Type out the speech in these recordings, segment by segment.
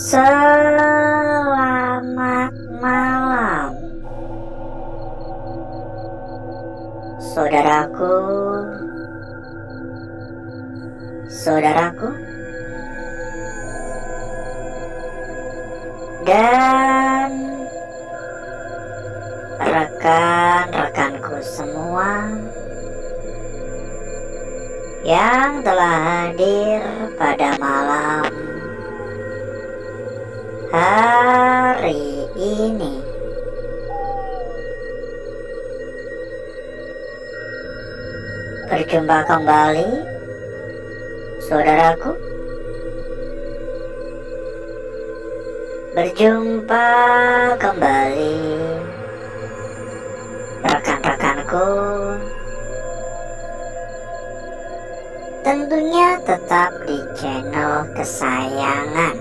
Selamat malam, saudaraku, saudaraku, dan rekan-rekanku semua yang telah hadir pada malam hari ini. Berjumpa kembali, saudaraku. Berjumpa kembali, rekan-rekanku. Tentunya tetap di channel kesayangan,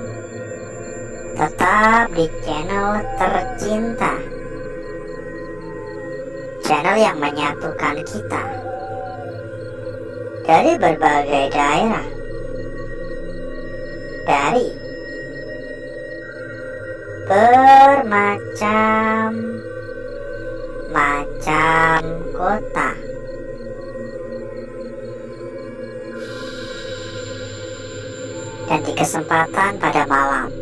tetap di channel tercinta, channel yang menyatukan kita dari berbagai daerah, dari bermacam-macam kota. Dan di kesempatan pada malam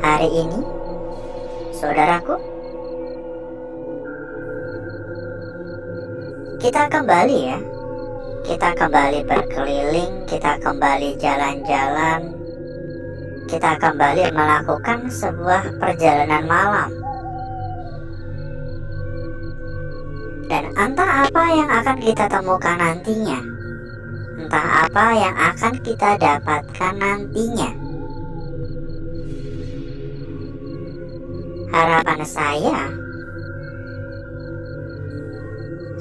hari ini, saudaraku, kita kembali berkeliling, kita kembali jalan-jalan, kita kembali melakukan sebuah perjalanan malam. Dan entah apa yang akan kita temukan nantinya, entah apa yang akan kita dapatkan nantinya. Harapan saya,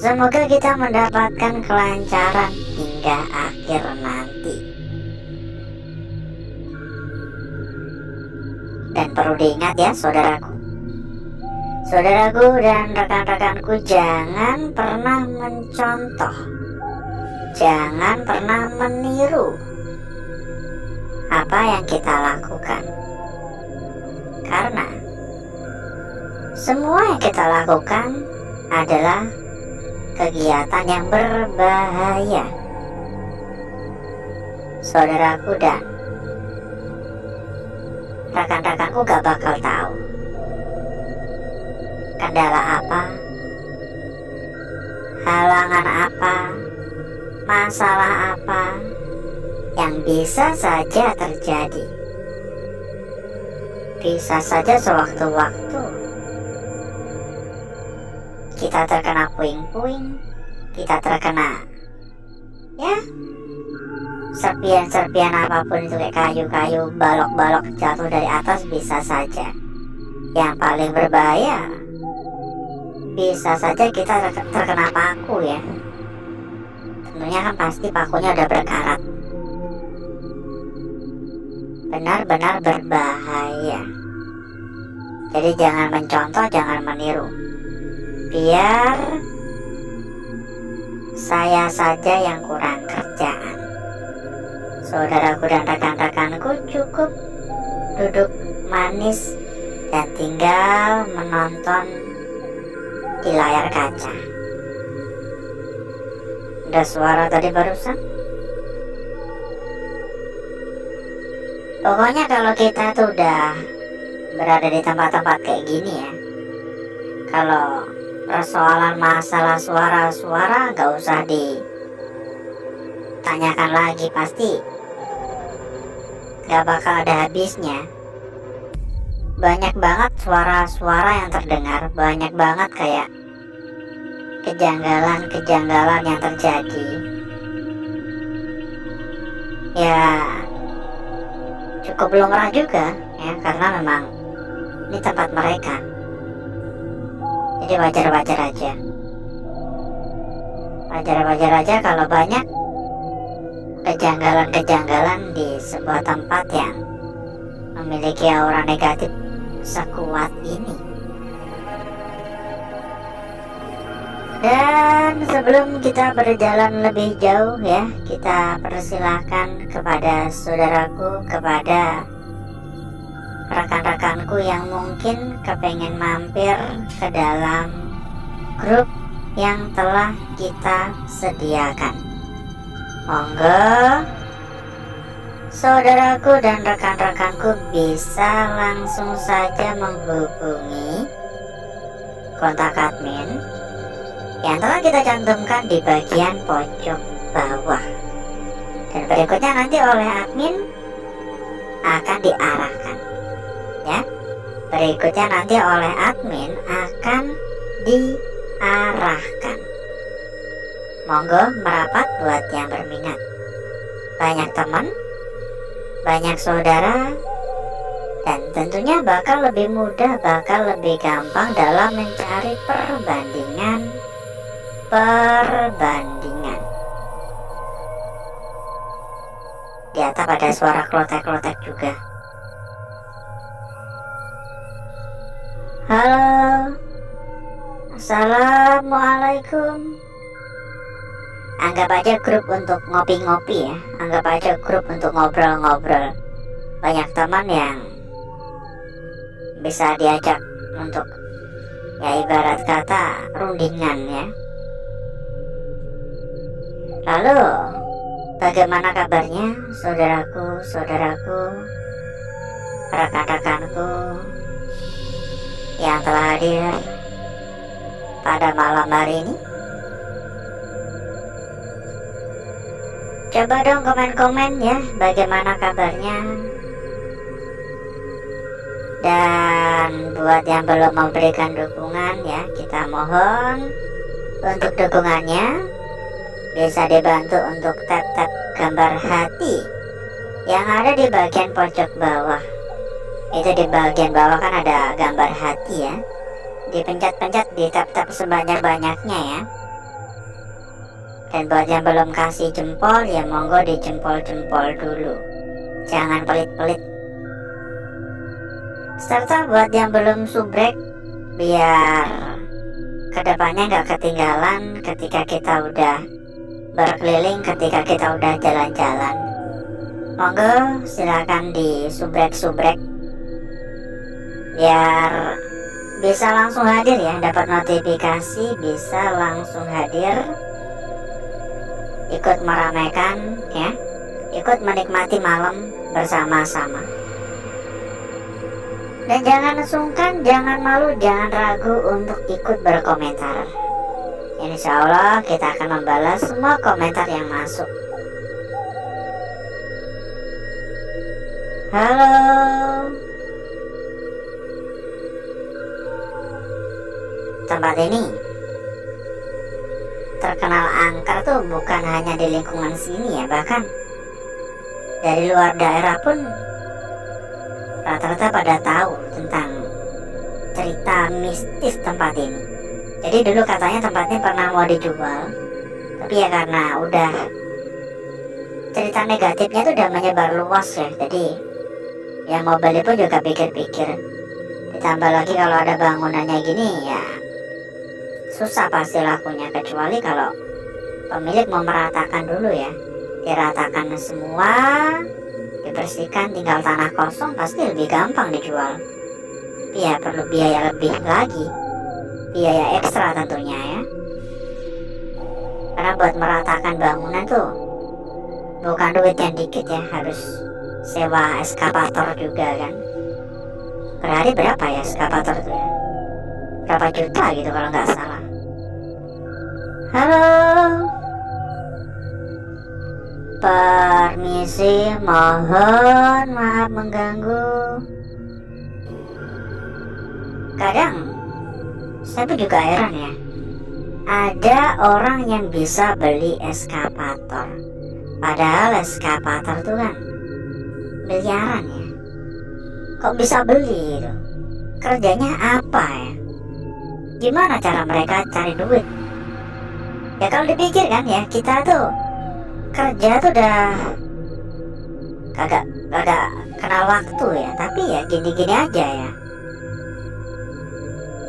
semoga kita mendapatkan kelancaran hingga akhir nanti. Dan perlu diingat ya, saudaraku dan rekan-rekanku, jangan pernah mencontoh, jangan pernah meniru apa yang kita lakukan. Karena semua yang kita lakukan adalah kegiatan yang berbahaya, saudaraku dan rekan-rekanku gak bakal tahu kendala apa, halangan apa, masalah apa yang bisa saja terjadi. Bisa saja sewaktu-waktu kita terkena puing-puing, kita terkena serpian-serpian apapun itu, kayak kayu-kayu, balok-balok jatuh dari atas, bisa saja. Yang paling berbahaya, bisa saja kita terkena paku ya. Tentunya kan pasti pakunya udah berkarat. Benar-benar berbahaya. Jadi jangan mencontoh, jangan meniru. Biar saya saja yang kurang kerjaan. Saudaraku dan rekan-rekanku cukup duduk manis dan tinggal menonton di layar kaca. Ada suara tadi barusan? Pokoknya kalau kita tuh udah berada di tempat-tempat kayak gini ya, kalau persoalan masalah suara-suara gak usah ditanyakan lagi, pasti gak bakal ada habisnya. Banyak banget suara-suara yang terdengar, banyak banget kayak kejanggalan-kejanggalan yang terjadi. Ya cukup lumrah juga ya, karena memang ini tempat mereka. Jadi wajar-wajar aja kalau banyak kejanggalan-kejanggalan di sebuah tempat yang memiliki aura negatif sekuat ini. Dan sebelum kita berjalan lebih jauh ya, kita persilahkan kepada saudaraku, kepada rekan-rekanku yang mungkin kepengen mampir ke dalam grup yang telah kita sediakan. Monggo saudaraku dan rekan-rekanku bisa langsung saja menghubungi kontak admin yang telah kita cantumkan di bagian pojok bawah, dan berikutnya nanti oleh admin akan diarahkan ya. Berikutnya nanti oleh admin akan diarahkan. Monggo merapat buat yang berminat. Banyak teman, banyak saudara, dan tentunya bakal lebih mudah, bakal lebih gampang dalam mencari perbandingan. Di atas ada suara klotek-klotek juga. Halo, assalamualaikum. Anggap aja grup untuk ngopi-ngopi ya, anggap aja grup untuk ngobrol-ngobrol. Banyak teman yang bisa diajak untuk ya ibarat kata rundingan ya. Lalu bagaimana kabarnya saudaraku, rekan-rekanku yang telah hadir pada malam hari ini? Coba dong komen-komen ya, bagaimana kabarnya. Dan buat yang belum memberikan dukungan ya, kita mohon untuk dukungannya bisa dibantu untuk tap-tap gambar hati yang ada di bagian pojok bawah. Itu di bagian bawah kan ada gambar hati ya, dipencet-pencet, di tap-tap sebanyak-banyaknya ya. Dan buat yang belum kasih jempol ya monggo di jempol-jempol dulu, jangan pelit-pelit. Serta buat yang belum subrek, biar kedepannya nggak ketinggalan ketika kita udah berkeliling, ketika kita udah jalan-jalan, monggo silakan di subrek-subrek biar bisa langsung hadir ya, dapat notifikasi, bisa langsung hadir, ikut meramaikan ya, ikut menikmati malam bersama-sama. Dan jangan sungkan, jangan malu, jangan ragu untuk ikut berkomentar. Insya Allah kita akan membalas semua komentar yang masuk. Halo, tempat ini terkenal angker tuh bukan hanya di lingkungan sini ya, bahkan dari luar daerah pun rata-rata pada tahu tentang cerita mistis tempat ini. Jadi dulu katanya tempat ini pernah mau dijual, tapi ya karena udah cerita negatifnya tuh udah menyebar luas ya, jadi yang mau beli pun juga pikir-pikir. Ditambah lagi kalau ada bangunannya gini ya susah pasti lakunya, kecuali kalau pemilik mau meratakan dulu ya, diratakan semua, dibersihkan, tinggal tanah kosong, pasti lebih gampang dijual. Tapi ya perlu biaya lebih lagi, biaya ekstra tentunya ya, karena buat meratakan bangunan tuh bukan duit yang dikit ya, harus sewa eskavator juga kan. Per hari berapa ya eskavator tuh ya, berapa juta gitu kalau nggak salah. Halo, permisi, mohon maaf mengganggu. Kadang saya pun juga heran ya, ada orang yang bisa beli eskavator, padahal eskavator itu kan miliaran ya. Kok bisa beli itu? Kerjanya apa ya? Gimana cara mereka cari duit? Ya kalau dipikir kan ya, kita tuh kerja tuh udah kagak kenal waktu ya, tapi ya gini-gini aja ya.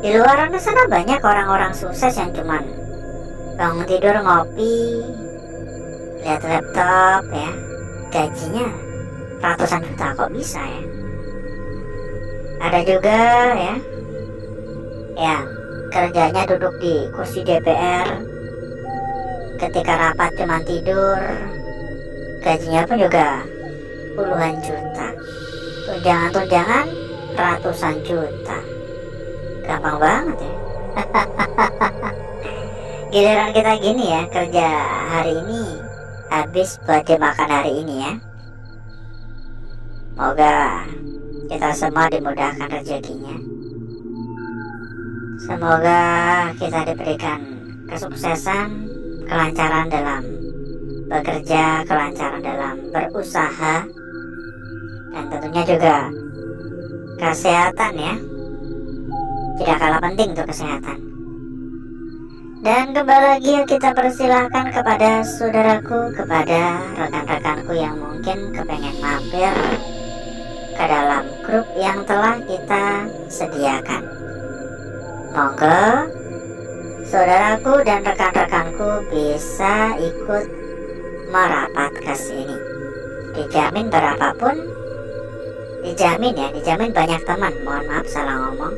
Di luar sana banyak orang-orang sukses yang cuman bangun tidur ngopi, lihat laptop ya, gajinya ratusan juta, kok bisa ya? Ada juga ya yang kerjanya duduk di kursi DPR, ketika rapat cuma tidur, gajinya pun juga puluhan juta, tunjangan-tunjangan ratusan juta. Gampang banget ya. Giliran kita gini ya, kerja hari ini habis buat dimakan hari ini ya. Semoga kita semua dimudahkan rezekinya. Semoga kita diberikan kesuksesan, kelancaran dalam bekerja, kelancaran dalam berusaha, dan tentunya juga kesehatan ya. Tidak kalah penting untuk kesehatan. Dan kembali lagi kita persilahkan kepada saudaraku, kepada rekan-rekanku yang mungkin kepengen mampir ke dalam grup yang telah kita sediakan. Monggo saudaraku dan rekan-rekanku bisa ikut merapat ke sini. Dijamin berapapun, dijamin ya, dijamin banyak teman. Mohon maaf salah ngomong.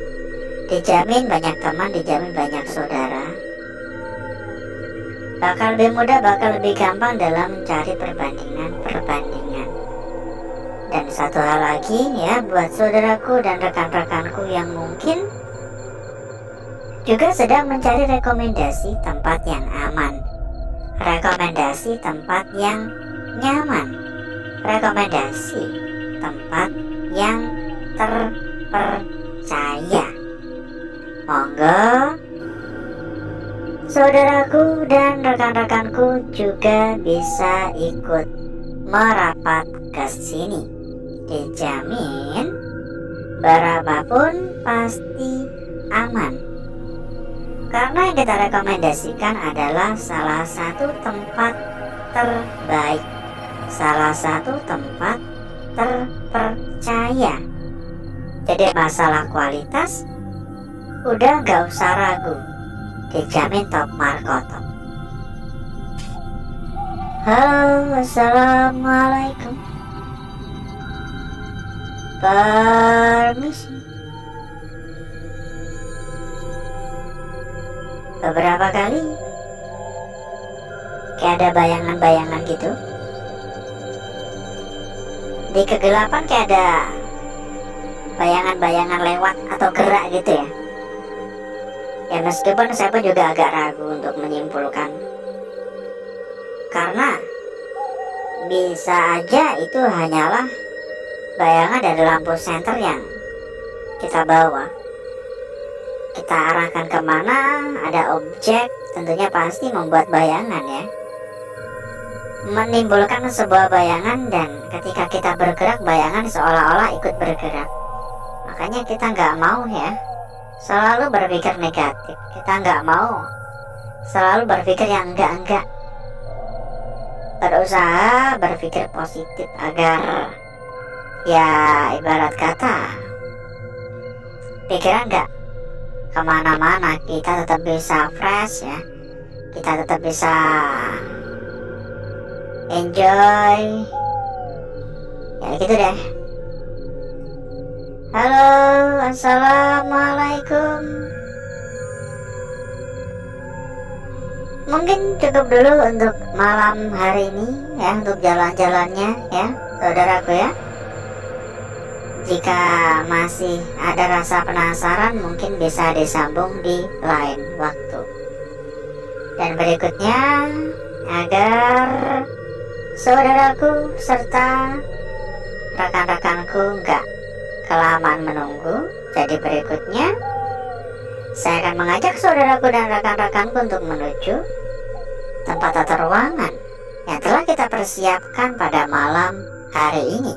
Dijamin banyak teman, dijamin banyak saudara. Bakal lebih mudah, bakal lebih gampang dalam mencari perbandingan. Dan satu hal lagi ya, buat saudaraku dan rekan-rekanku yang mungkin juga sedang mencari rekomendasi tempat yang aman, rekomendasi tempat yang nyaman, rekomendasi tempat yang terpercaya. Monggo saudaraku dan rekan-rekanku juga bisa ikut merapat ke sini. Dijamin berapapun pasti aman. Karena yang kita rekomendasikan adalah salah satu tempat terbaik, salah satu tempat terpercaya. Jadi masalah kualitas udah gak usah ragu, dijamin top markotop. Halo, assalamualaikum. Permisi. Beberapa kali kayak ada bayangan-bayangan gitu. Di kegelapan kayak ada bayangan-bayangan lewat atau gerak gitu ya. Ya meskipun saya pun juga agak ragu untuk menyimpulkan, karena bisa aja itu hanyalah bayangan dari lampu senter yang kita bawa. Kita arahkan kemana, ada objek, tentunya pasti membuat bayangan ya, menimbulkan sebuah bayangan, dan ketika kita bergerak, bayangan seolah-olah ikut bergerak. Makanya kita nggak mau ya selalu berpikir negatif, kita nggak mau selalu berpikir yang enggak. Berusaha berpikir positif agar ya ibarat kata pikiran nggak kemana-mana, kita tetap bisa fresh ya, kita tetap bisa enjoy ya gitu deh. Halo, assalamualaikum. Mungkin cukup dulu untuk malam hari ini ya, untuk jalan-jalannya ya saudaraku ya. Jika masih ada rasa penasaran, mungkin bisa disambung di lain waktu. Dan berikutnya, agar saudaraku serta rekan-rekanku nggak kelamaan menunggu, jadi berikutnya saya akan mengajak saudaraku dan rekan-rekanku untuk menuju tempat atau ruangan yang telah kita persiapkan pada malam hari ini.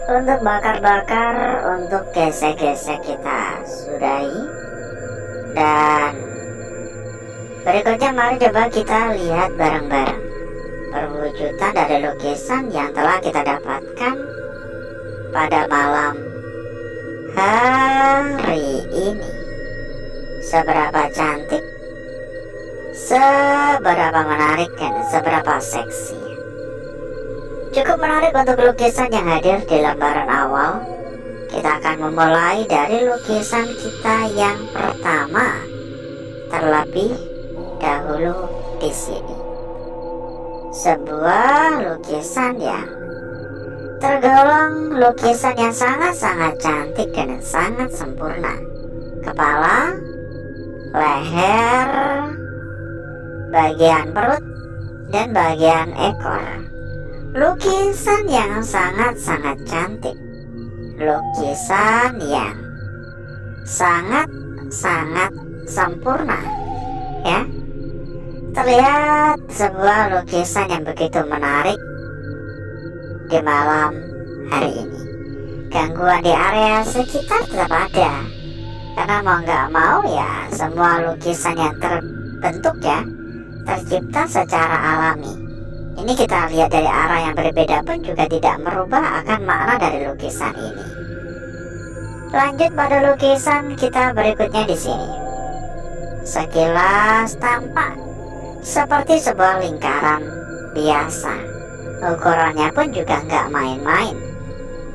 Untuk bakar-bakar, untuk gesek-gesek kita sudahi. Dan berikutnya mari coba kita lihat bareng-bareng perwujudan dari lukisan yang telah kita dapatkan pada malam hari ini. Seberapa cantik, seberapa menarik, dan seberapa seksi. Cukup menarik untuk lukisan yang hadir di lembaran awal. Kita akan memulai dari lukisan kita yang pertama terlebih dahulu di sini. Sebuah lukisan yang tergolong lukisan yang sangat-sangat cantik dan sangat sempurna. Kepala, leher, bagian perut, dan bagian ekor. Lukisan yang sangat-sangat cantik. Lukisan yang sangat-sangat sempurna, ya. Terlihat sebuah lukisan yang begitu menarik di malam hari ini. Gangguan di area sekitar tetap ada, karena mau nggak mau ya semua lukisan yang terbentuk ya tercipta secara alami. Ini kita lihat dari arah yang berbeda pun juga tidak merubah akan makna dari lukisan ini. Lanjut pada lukisan kita berikutnya di sini. Sekilas tampak seperti sebuah lingkaran biasa. Ukurannya pun juga nggak main-main.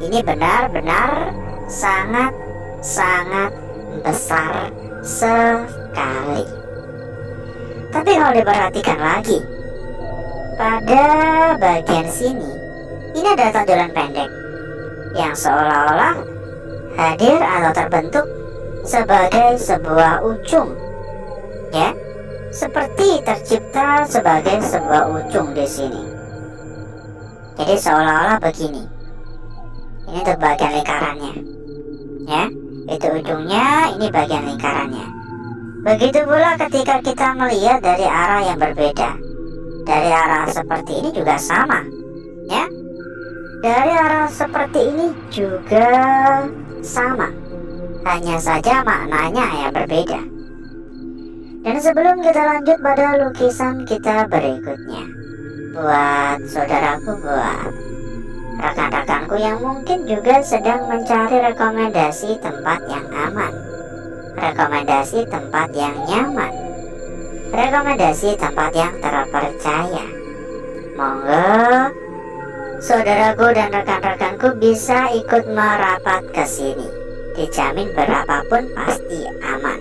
Ini benar-benar sangat-sangat besar sekali. Tapi kalau diperhatikan lagi, pada bagian sini, ini ada tonjolan pendek yang seolah-olah hadir atau terbentuk sebagai sebuah ujung, ya, seperti tercipta sebagai sebuah ujung di sini. Jadi seolah-olah begini. Ini untuk bagian lingkarannya, ya, itu ujungnya, ini bagian lingkarannya. Begitu pula ketika kita melihat dari arah yang berbeda. Dari arah seperti ini juga sama, ya. Dari arah seperti ini juga sama, hanya saja maknanya yang berbeda. Dan sebelum kita lanjut pada lukisan kita berikutnya, buat saudaraku, buat rekan-rekanku yang mungkin juga sedang mencari rekomendasi tempat yang aman, rekomendasi tempat yang nyaman, rekomendasi tempat yang terpercaya, monggo saudaraku dan rekan-rekanku bisa ikut merapat ke sini. Dijamin berapapun pasti aman.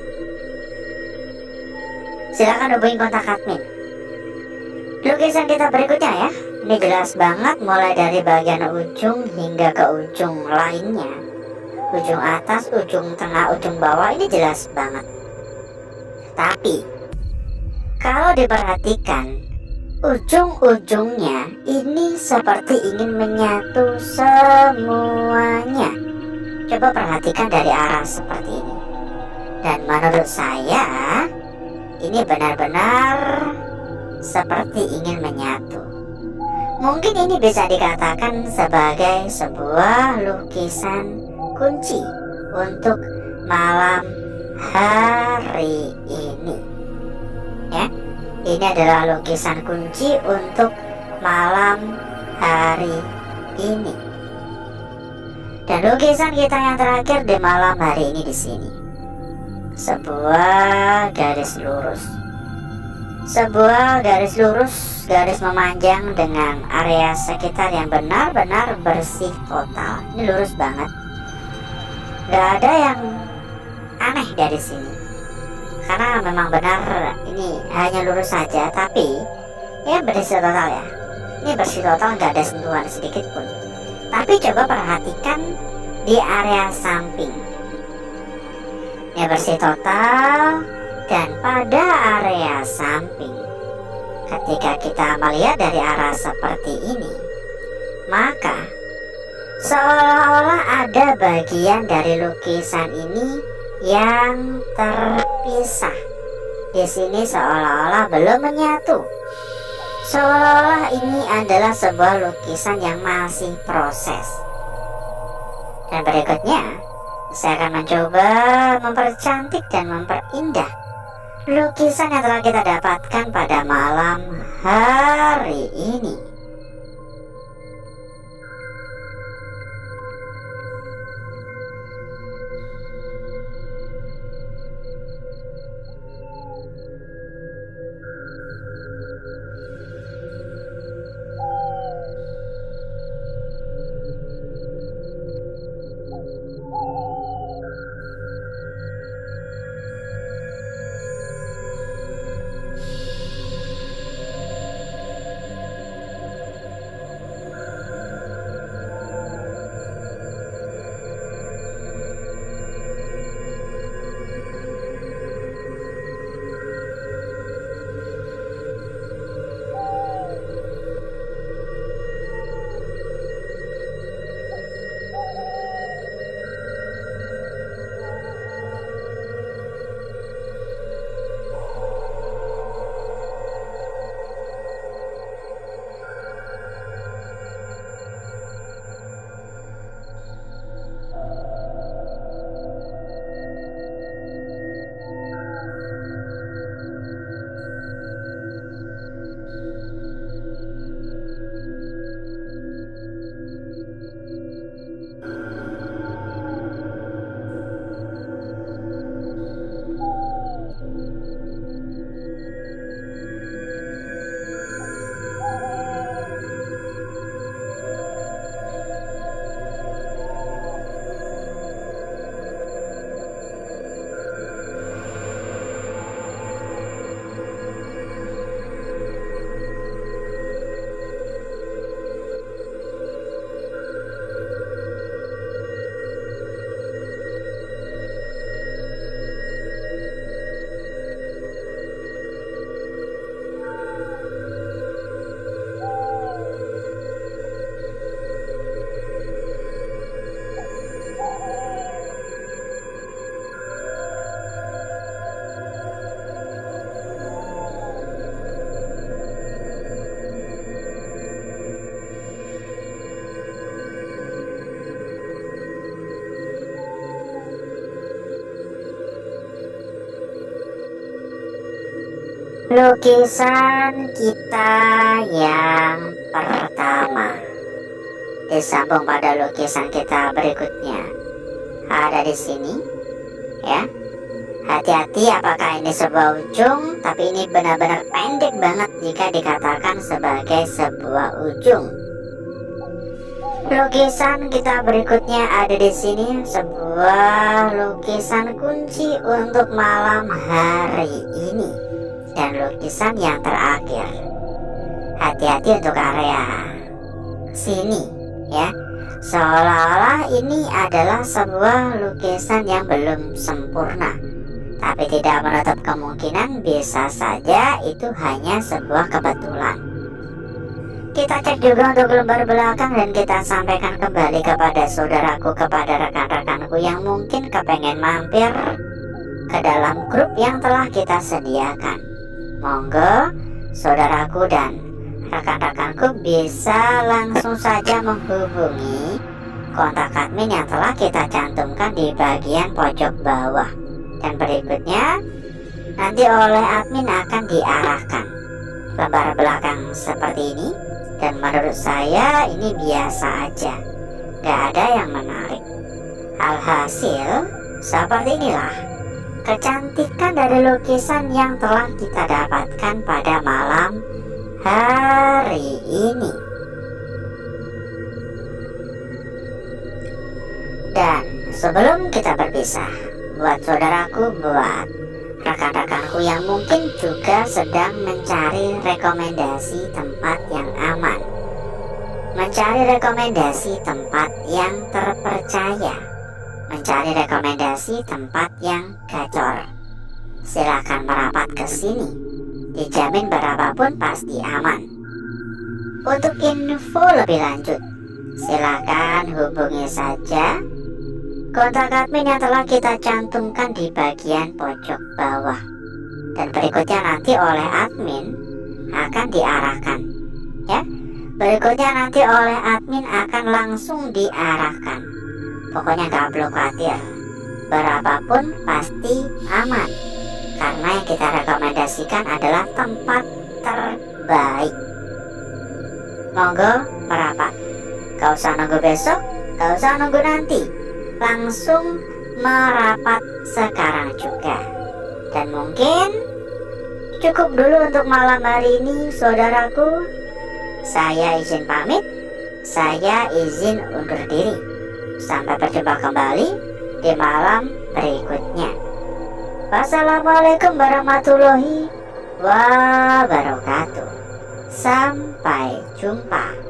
Silakan hubungi kontak admin. Lukisan kita berikutnya ya. Ini jelas banget mulai dari bagian ujung hingga ke ujung lainnya. Ujung atas, ujung tengah, ujung bawah, ini jelas banget. Tapi kalau diperhatikan, ujung-ujungnya ini seperti ingin menyatu semuanya. Coba perhatikan dari arah seperti ini. Dan menurut saya, ini benar-benar seperti ingin menyatu. Mungkin ini bisa dikatakan sebagai sebuah lukisan kunci untuk malam hari ini. Ya, ini adalah lukisan kunci untuk malam hari ini. Dan lukisan kita yang terakhir di malam hari ini di sini, sebuah garis lurus. Sebuah garis lurus, garis memanjang dengan area sekitar yang benar-benar bersih total. Ini lurus banget. Gak ada yang aneh dari sini. Karena memang benar ini hanya lurus saja, tapi ya bersih total ya. Ini bersih total, gak ada sentuhan sedikit pun. Tapi coba perhatikan di area samping. Ini bersih total. Dan pada area samping, ketika kita melihat dari arah seperti ini, maka seolah-olah ada bagian dari lukisan ini yang terpisah. Di sini seolah-olah belum menyatu. Seolah-olah ini adalah sebuah lukisan yang masih proses. Dan berikutnya, saya akan mencoba mempercantik dan memperindah lukisan yang telah kita dapatkan pada malam hari ini. Lukisan kita yang pertama disambung pada lukisan kita berikutnya. Ada di sini, ya. Hati-hati apakah ini sebuah ujung, tapi ini benar-benar pendek banget jika dikatakan sebagai sebuah ujung. Lukisan kita berikutnya ada di sini, sebuah lukisan kunci untuk malam hari ini. Dan lukisan yang terakhir, hati-hati untuk area sini, ya. Seolah-olah ini adalah sebuah lukisan yang belum sempurna, tapi tidak menutup kemungkinan bisa saja itu hanya sebuah kebetulan. Kita cek juga untuk lembar belakang dan kita sampaikan kembali kepada saudaraku, kepada rekan-rekanku yang mungkin kepengen mampir ke dalam grup yang telah kita sediakan. Monggo saudaraku dan rekan-rekanku bisa langsung saja menghubungi kontak admin yang telah kita cantumkan di bagian pojok bawah. Dan berikutnya nanti oleh admin akan diarahkan lembar belakang seperti ini. Dan menurut saya ini biasa aja, gak ada yang menarik. Alhasil seperti inilah kecantikan dari lukisan yang telah kita dapatkan pada malam hari ini. Dan sebelum kita berpisah, buat saudaraku, buat rekan-rekanku yang mungkin juga sedang mencari rekomendasi tempat yang aman, mencari rekomendasi tempat yang terpercaya, mencari rekomendasi tempat yang gacor, silakan merapat ke sini. Dijamin berapapun pasti aman. Untuk info lebih lanjut, silakan hubungi saja kontak admin yang telah kita cantumkan di bagian pojok bawah. Dan berikutnya nanti oleh admin akan diarahkan, ya. Berikutnya nanti oleh admin akan langsung diarahkan Pokoknya gak perlu khawatir, berapapun pasti aman, karena yang kita rekomendasikan adalah tempat terbaik. Monggo merapat, gak usah nunggu besok, gak usah nunggu nanti, langsung merapat sekarang juga. Dan mungkin cukup dulu untuk malam hari ini, saudaraku. Saya izin pamit, saya izin undur diri. Sampai berjumpa kembali di malam berikutnya. Wassalamualaikum warahmatullahi wabarakatuh. Sampai jumpa.